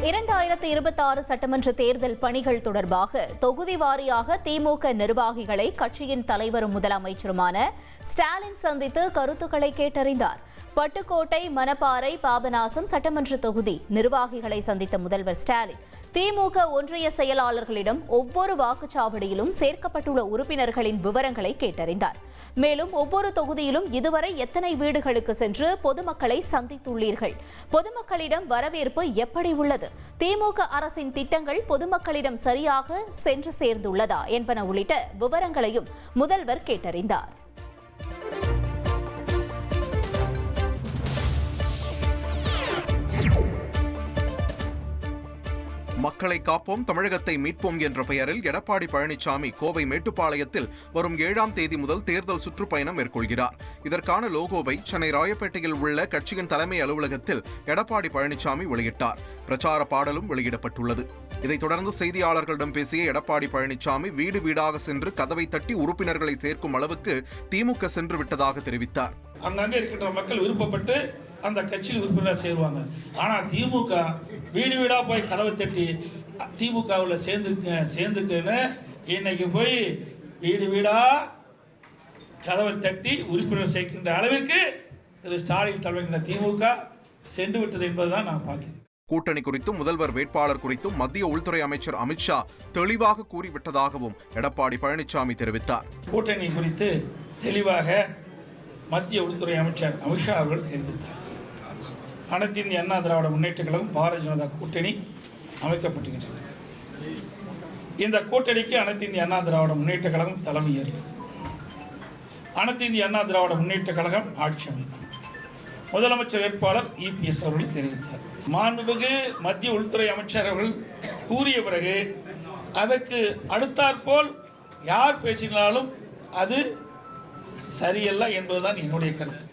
2026 சட்டமன்ற தேர்தல் பணிகள் தொடர்பாக தொகுதி வாரியாக திமுக நிர்வாகிகளை கட்சியின் தலைவரும் முதலமைச்சருமான ஸ்டாலின் சந்தித்து கருத்துக்களை கேட்டறிந்தார். பட்டுக்கோட்டை, மணப்பாறை, பாபநாசம் சட்டமன்ற தொகுதி நிர்வாகிகளை சந்தித்த முதல்வர் ஸ்டாலின் திமுக ஒன்றிய செயலாளர்களிடம் ஒவ்வொரு வாக்குச்சாவடியிலும் சேர்க்கப்பட்டுள்ள உறுப்பினர்களின் விவரங்களை கேட்டறிந்தார். மேலும் ஒவ்வொரு தொகுதியிலும் இதுவரை எத்தனை வீடுகளுக்கு சென்று பொதுமக்களை சந்தித்துள்ளீர்கள், பொதுமக்களிடம் வரவேற்பு எப்படி உள்ளது, திமுக அரசின் திட்டங்கள் பொதுமக்களிடம் சரியாக சென்று சேர்ந்துள்ளதா என்பன உள்ளிட்ட விவரங்களையும் முதல்வர் கேட்டறிந்தார். மக்களை காப்போம், தமிழகத்தை மீட்போம் என்ற பெயரில் எடப்பாடி பழனிசாமி கோவை மேட்டுப்பாளையத்தில் வரும் 7ஆம் தேதி முதல் தேர்தல் சுற்றுப்பயணம் மேற்கொள்கிறார். இதற்கான லோகோவை சென்னை ராயப்பேட்டையில் உள்ள கட்சியின் தலைமை அலுவலகத்தில் எடப்பாடி பழனிசாமி வெளியிட்டார். பிரச்சார பாடலும் வெளியிடப்பட்டுள்ளது. இதைத் தொடர்ந்து செய்தியாளர்களிடம் பேசிய எடப்பாடி பழனிசாமி வீடு வீடாக சென்று கதவை தட்டி உறுப்பினர்களை சேர்க்கும் அளவுக்கு திமுக சென்று விட்டதாக தெரிவித்தார். அங்கங்கே இருக்கின்ற மக்கள் விருப்பப்பட்டு அந்த கட்சியில் உறுப்பினர் சேருவாங்க. ஆனால் திமுக வீடு வீடா போய் கதவை தட்டி திமுகவில் சேர்ந்துக்குன்னு இன்னைக்கு போய் வீடு வீடா கதவை தட்டி உறுப்பினர் சேர்க்கின்ற அளவிற்கு திரு ஸ்டாலின் தலைமையிலான திமுக சென்று விட்டது என்பதுதான் நான் பார்க்கிறேன். கூட்டணி குறித்தும் முதல்வர் வேட்பாளர் குறித்தும் மத்திய உள்துறை அமைச்சர் அமித்ஷா தெளிவாக கூறிவிட்டதாகவும் எடப்பாடி பழனிசாமி தெரிவித்தார். கூட்டணி குறித்து தெளிவாக மத்திய உள்துறை அமைச்சர் அமித்ஷா அவர்கள் தெரிவித்தார். அனைத்து இந்திய அண்ணா திராவிட முன்னேற்ற கழகம் பாரதிய ஜனதா கூட்டணி அமைக்கப்பட்டுகின்றது. இந்த கூட்டணிக்கு அனைத்து இந்திய அண்ணா திராவிட முன்னேற்ற கழகம் தலைமையேற்கும். அனைத்து இந்திய அண்ணா திராவிட முன்னேற்ற கழகம் ஆட்சி அமைக்கும். முதலமைச்சர் வேட்பாளர் EPS அவர்கள் தெரிவித்தார். மாண்புமிகு மத்திய உள்துறை அமைச்சர் அவர்கள் கூறிய பிறகு அதற்கு அடுத்தாற்போல் யார் பேசினாலும் அது சரியல்ல என்பதுதான் என்னுடைய கருத்து.